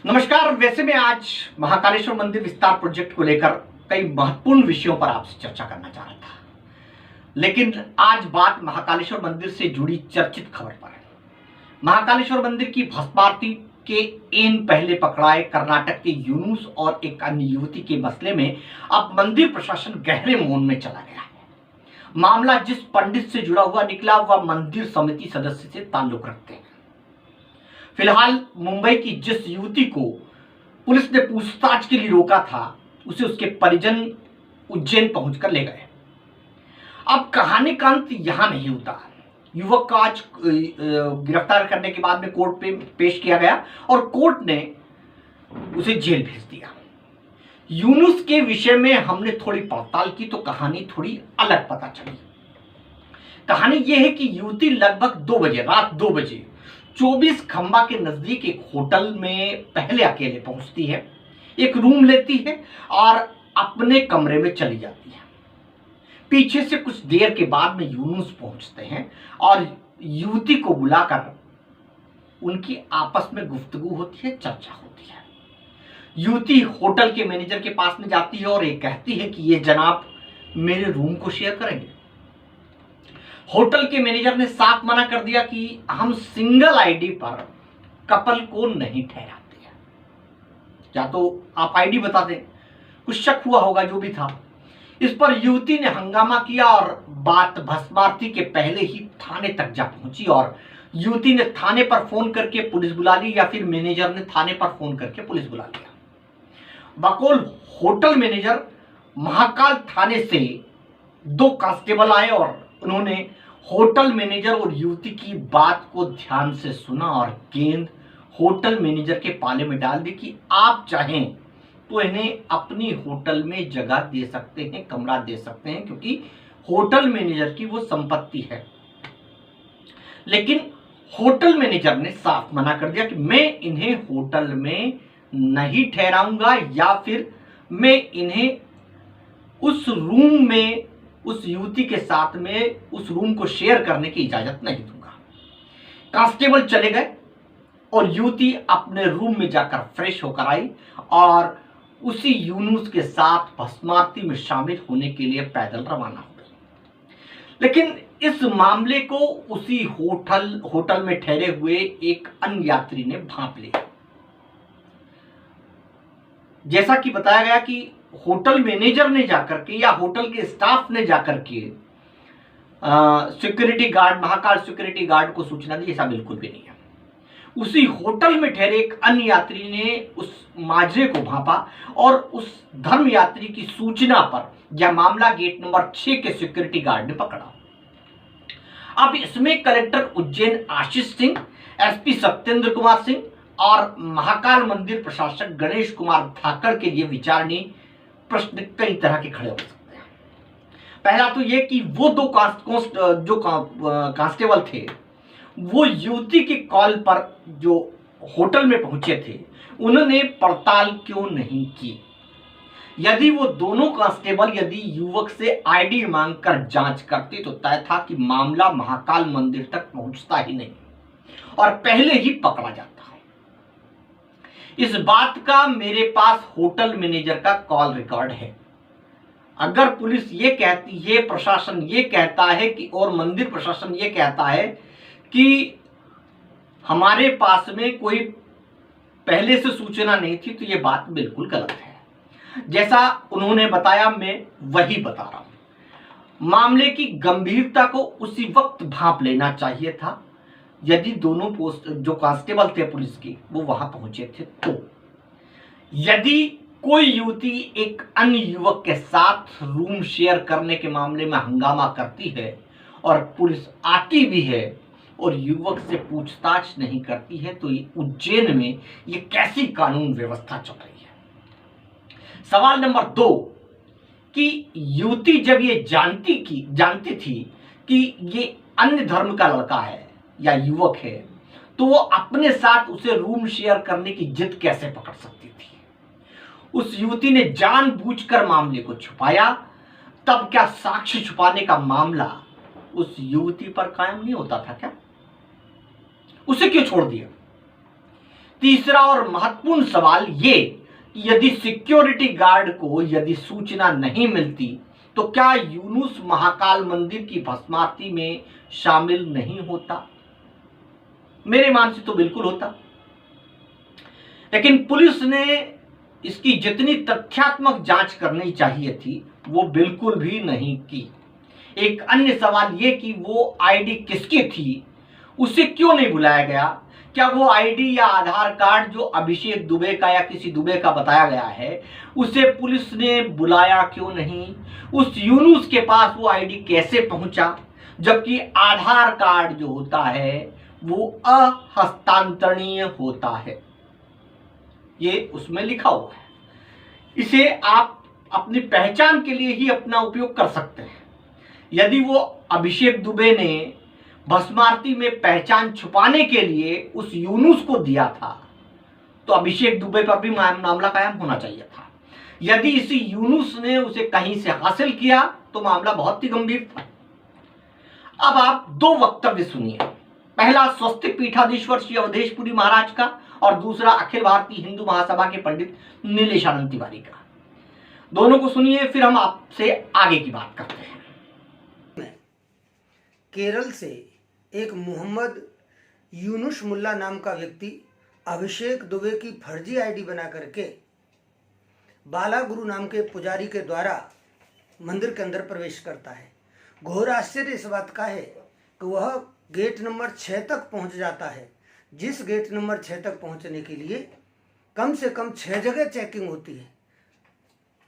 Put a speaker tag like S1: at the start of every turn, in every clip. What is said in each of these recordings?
S1: नमस्कार। वैसे मैं आज महाकालेश्वर मंदिर विस्तार प्रोजेक्ट को लेकर कई महत्वपूर्ण विषयों पर आपसे चर्चा करना चाह रहा था, लेकिन आज बात महाकालेश्वर मंदिर से जुड़ी चर्चित खबर पर है। महाकालेश्वर मंदिर की भस्मारती के इन पहले पकड़ाए कर्नाटक के यूनुस और एक अन्य युवती के मसले में अब मंदिर प्रशासन गहरे मौन में चला गया है। मामला जिस पंडित से जुड़ा हुआ निकला वह मंदिर समिति सदस्य से ताल्लुक रखते हैं। फिलहाल मुंबई की जिस युवती को पुलिस ने पूछताछ के लिए रोका था, उसे उसके परिजन उज्जैन पहुंचकर ले गए। अब कहानी का अंत यहां नहीं होता। युवक को आज गिरफ्तार करने के बाद में कोर्ट पे पेश किया गया और कोर्ट ने उसे जेल भेज दिया। यूनुस के विषय में हमने थोड़ी पड़ताल की तो कहानी थोड़ी अलग पता चली। कहानी यह है कि युवती लगभग 2 बजे, रात 2 बजे 24 खंबा के नजदीक एक होटल में पहले अकेले पहुंचती है, एक रूम लेती है और अपने कमरे में चली जाती है। पीछे से कुछ देर के बाद में यूनुस पहुंचते हैं और युवती को बुलाकर उनकी आपस में गुफ्तगू होती है, चर्चा होती है। युवती होटल के मैनेजर के पास में जाती है और ये कहती है कि ये जनाब मेरे रूम को शेयर करेंगे। होटल के मैनेजर ने साफ मना कर दिया कि हम सिंगल आईडी पर कपल को नहीं ठहराते हैं। या तो आप आईडी बता दें, कुछ शक हुआ होगा जो भी था। इस पर युवती ने हंगामा किया और बात भस्मारती के पहले ही थाने तक जा पहुंची और युवती ने थाने पर फोन करके पुलिस बुला ली या फिर मैनेजर ने थाने पर फोन करके पुलिस बुला लिया। बकौल होटल मैनेजर महाकाल थाने से 2 कांस्टेबल आए और उन्होंने होटल मैनेजर और युवती की बात को ध्यान से सुना और गेंद होटल मैनेजर के पाले में डाल दी कि आप चाहें तो इन्हें अपनी होटल में जगह दे सकते हैं, कमरा दे सकते हैं, क्योंकि होटल मैनेजर की वो संपत्ति है। लेकिन होटल मैनेजर ने साफ मना कर दिया कि मैं इन्हें होटल में नहीं ठहराऊंगा या फिर मैं इन्हें उस रूम में, उस युवती के साथ में उस रूम को शेयर करने की इजाजत नहीं दूंगा। कांस्टेबल चले गए और युवती अपने रूम में जाकर फ्रेश होकर आई और उसी यूनुस के साथ भस्मारती में शामिल होने के लिए पैदल रवाना हो गई। लेकिन इस मामले को उसी होटल में ठहरे हुए एक अन्य यात्री ने भांप लिया। जैसा कि बताया गया कि होटल मैनेजर ने जाकर के या होटल के स्टाफ ने जाकर के security guard, Mahakal security guard को सूचना दी, ऐसा बिल्कुल भी नहीं है। उसी होटल में ठहरे एक अन्य यात्री ने उस माजरे को भांपा और उस धर्म यात्री की सूचना पर यह मामला गेट नंबर 6 के सिक्योरिटी गार्ड ने पकड़ा। अब इसमें कलेक्टर उज्जैन आशीष सिंह, एसपी सत्येंद्र कुमार सिंह और महाकाल मंदिर प्रशासक गणेश कुमार धाकड़ के लिए विचारणीय प्रश्न कई तरह के खड़े हो सकते हैं। पहला तो यह कि वो 2 कांस्टेबल थे, वो युवती की कॉल पर जो होटल में पहुंचे थे, उन्होंने पड़ताल क्यों नहीं की। यदि वो दोनों कांस्टेबल यदि युवक से आईडी मांगकर जांच करते तो तय था कि मामला महाकाल मंदिर तक पहुंचता ही नहीं और पहले ही पकड़ा जाता। इस बात का मेरे पास होटल मैनेजर का कॉल रिकॉर्ड है। अगर पुलिस ये कहती है, प्रशासन ये कहता है कि, और मंदिर प्रशासन ये कहता है कि हमारे पास में कोई पहले से सूचना नहीं थी, तो ये बात बिल्कुल गलत है। जैसा उन्होंने बताया मैं वही बता रहा हूं। मामले की गंभीरता को उसी वक्त भांप लेना चाहिए था यदि दोनों पोस्ट जो कांस्टेबल थे पुलिस की वो वहां पहुंचे थे। तो यदि कोई युवती एक अन्य युवक के साथ रूम शेयर करने के मामले में हंगामा करती है और पुलिस आती भी है और युवक से पूछताछ नहीं करती है, तो ये उज्जैन में ये कैसी कानून व्यवस्था चल रही है। सवाल नंबर 2 कि युवती जब ये जानती थी कि ये अन्य धर्म का लड़का है या युवक है, तो वो अपने साथ उसे रूम शेयर करने की जिद कैसे पकड़ सकती थी। उस युवती ने जानबूझकर मामले को छुपाया, तब क्या साक्ष्य छुपाने का मामला उस युवती पर कायम नहीं होता था क्या? उसे क्यों छोड़ दिया? तीसरा और महत्वपूर्ण सवाल ये, यदि सिक्योरिटी गार्ड को यदि सूचना नहीं मिलती तो क्या यूनुस महाकाल मंदिर की भस्मारती में शामिल नहीं होता? मेरे मान से तो बिल्कुल होता। लेकिन पुलिस ने इसकी जितनी तथ्यात्मक जांच करनी चाहिए थी वो बिल्कुल भी नहीं की। एक अन्य सवाल ये कि वो आईडी किसकी थी, उसे क्यों नहीं बुलाया गया? क्या वो आईडी या आधार कार्ड जो अभिषेक दुबे का या किसी दुबे का बताया गया है, उसे पुलिस ने बुलाया क्यों नहीं? उस यूनुस के पास वो आईडी कैसे पहुंचा, जबकि आधार कार्ड जो होता है वो अहस्तांतरणीय होता है, ये उसमें लिखा हुआ है। इसे आप अपनी पहचान के लिए ही अपना उपयोग कर सकते हैं। यदि वो अभिषेक दुबे ने भस्मारती में पहचान छुपाने के लिए उस यूनुस को दिया था तो अभिषेक दुबे पर भी मामला कायम होना चाहिए था। यदि इसी यूनुस ने उसे कहीं से हासिल किया तो मामला बहुत ही गंभीर था। अब आप दो वक्तव्य सुनिए, पहला स्वस्तिक पीठाधीश्वर श्री अवधेशपुरी महाराज का और दूसरा अखिल भारतीय हिंदू महासभा के पंडित नीलेशानंद तिवारी का। दोनों को सुनिए, फिर हम आपसे आगे की बात करते हैं।
S2: केरल से एक मोहम्मद यूनुस मुल्ला नाम का व्यक्ति अभिषेक दुबे की फर्जी आईडी बना करके बाला गुरु नाम के पुजारी के द्वारा मंदिर के अंदर प्रवेश करता है। घोर आश्चर्य इस बात का है कि वह गेट नंबर 6 तक पहुंच जाता है, जिस गेट नंबर 6 तक पहुंचने के लिए कम से कम 6 जगह चेकिंग होती है।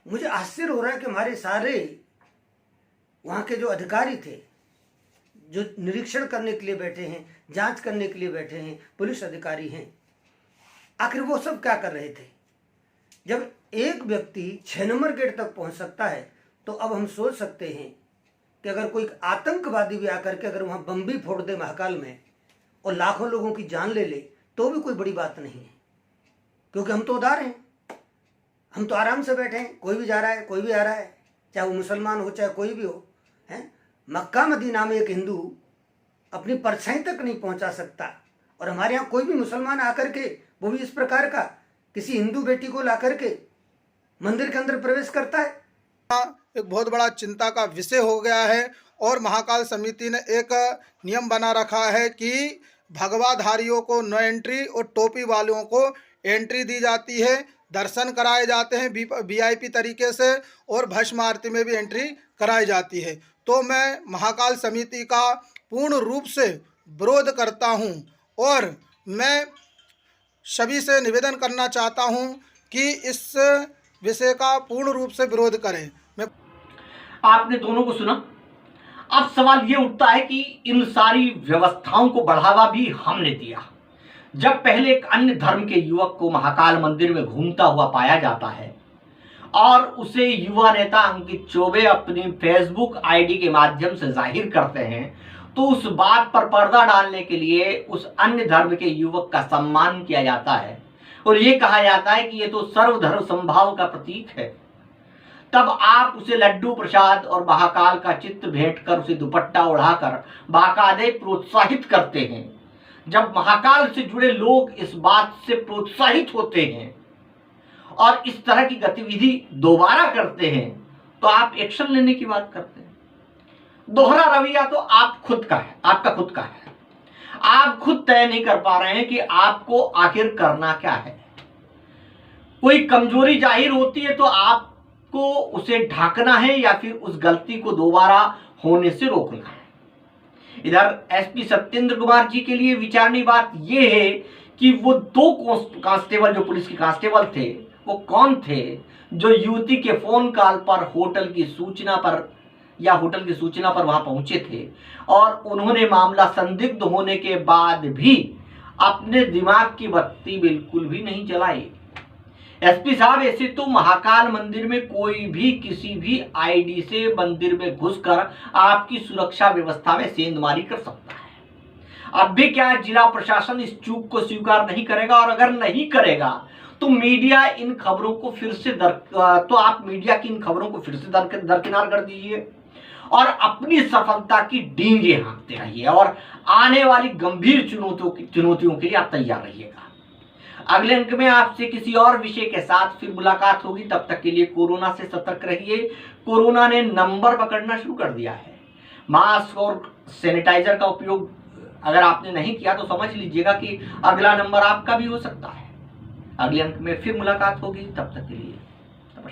S2: मुझे आश्चर्य हो रहा है कि हमारे सारे वहाँ के जो अधिकारी थे, जो निरीक्षण करने के लिए बैठे हैं, जांच करने के लिए बैठे हैं, पुलिस अधिकारी हैं, आखिर वो सब क्या कर रहे थे? जब एक व्यक्ति 6 नंबर गेट तक पहुंच सकता है तो अब हम सोच सकते हैं कि अगर कोई आतंकवादी भी आकर के अगर वहाँ बम भी फोड़ दे महाकाल में और लाखों लोगों की जान ले ले तो भी कोई बड़ी बात नहीं है, क्योंकि हम तो उदार हैं, हम तो आराम से बैठे हैं। कोई भी जा रहा है, कोई भी आ रहा है, चाहे वो मुसलमान हो चाहे कोई भी हो, हैं। मक्का मदीना में एक हिंदू अपनी परछाई तक नहीं पहुंचा सकता और हमारे यहाँ कोई भी मुसलमान आकर के, वो भी इस प्रकार का किसी हिंदू बेटी को ला करके मंदिर के अंदर प्रवेश करता है।
S3: एक बहुत बड़ा चिंता का विषय हो गया है और महाकाल समिति ने एक नियम बना रखा है कि भगवाधारियों को नो एंट्री और टोपी वालों को एंट्री दी जाती है, दर्शन कराए जाते हैं वीआईपी तरीके से और भस्म आरती में भी एंट्री कराई जाती है। तो मैं महाकाल समिति का पूर्ण रूप से विरोध करता हूं और मैं सभी से निवेदन करना चाहता हूं कि इस विषय का पूर्ण रूप से विरोध करें।
S1: आपने दोनों को सुना। अब सवाल ये उठता है कि इन सारी व्यवस्थाओं को बढ़ावा भी हमने दिया। जब पहले एक अन्य धर्म के युवक को महाकाल मंदिर में घूमता हुआ पाया जाता है और उसे युवा नेता अंकित चौबे अपनी फेसबुक आईडी के माध्यम से जाहिर करते हैं, तो उस बात पर पर्दा डालने के लिए उस अन्य धर्म के युवक का सम्मान किया जाता है और ये कहा जाता है कि ये तो सर्वधर्म समभाव का प्रतीक है। तब आप उसे लड्डू प्रसाद और महाकाल का चित्र भेंट कर उसे दुपट्टा उड़ाकर बाकायदे प्रोत्साहित करते हैं। जब महाकाल से जुड़े लोग इस बात से प्रोत्साहित होते हैं और इस तरह की गतिविधि दोबारा करते हैं तो आप एक्शन लेने की बात करते हैं। दोहरा रवैया तो आप खुद का है, आपका खुद का है। आप खुद तय नहीं कर पा रहे हैं कि आपको आखिर करना क्या है। कोई कमजोरी जाहिर होती है तो आपको उसे ढांकना है या फिर उस गलती को दोबारा होने से रोकना है। इधर एसपी सत्येंद्र कुमार जी के लिए विचारनीय बात यह है कि वो 2 कांस्टेबल जो पुलिस के कांस्टेबल थे वो कौन थे जो युवती के फोन कॉल पर होटल की सूचना पर वहां पहुंचे थे और उन्होंने मामला संदिग्ध होने के बाद भी अपने दिमाग की बत्ती बिल्कुल भी नहीं जलाई। एसपी साहब, ऐसे तो महाकाल मंदिर में कोई भी किसी भी आईडी से मंदिर में घुसकर आपकी सुरक्षा व्यवस्था में सेंधमारी कर सकता है। अब भी क्या जिला प्रशासन इस चूक को स्वीकार नहीं करेगा और अगर नहीं करेगा तो मीडिया इन खबरों को फिर से दरकिनार कर दीजिए और अपनी सफलता की डींगे हाँकते रहिए और आने वाली गंभीर चुनौतियों के लिए आप तैयार रहिएगा। अगले अंक में आपसे किसी और विषय के साथ फिर मुलाकात होगी। तब तक के लिए कोरोना से सतर्क रहिए। कोरोना ने नंबर पकड़ना शुरू कर दिया है। मास्क और सैनिटाइजर का उपयोग अगर आपने नहीं किया तो समझ लीजिएगा कि अगला नंबर आपका भी हो सकता है। अगले अंक में फिर मुलाकात होगी। तब तक के लिए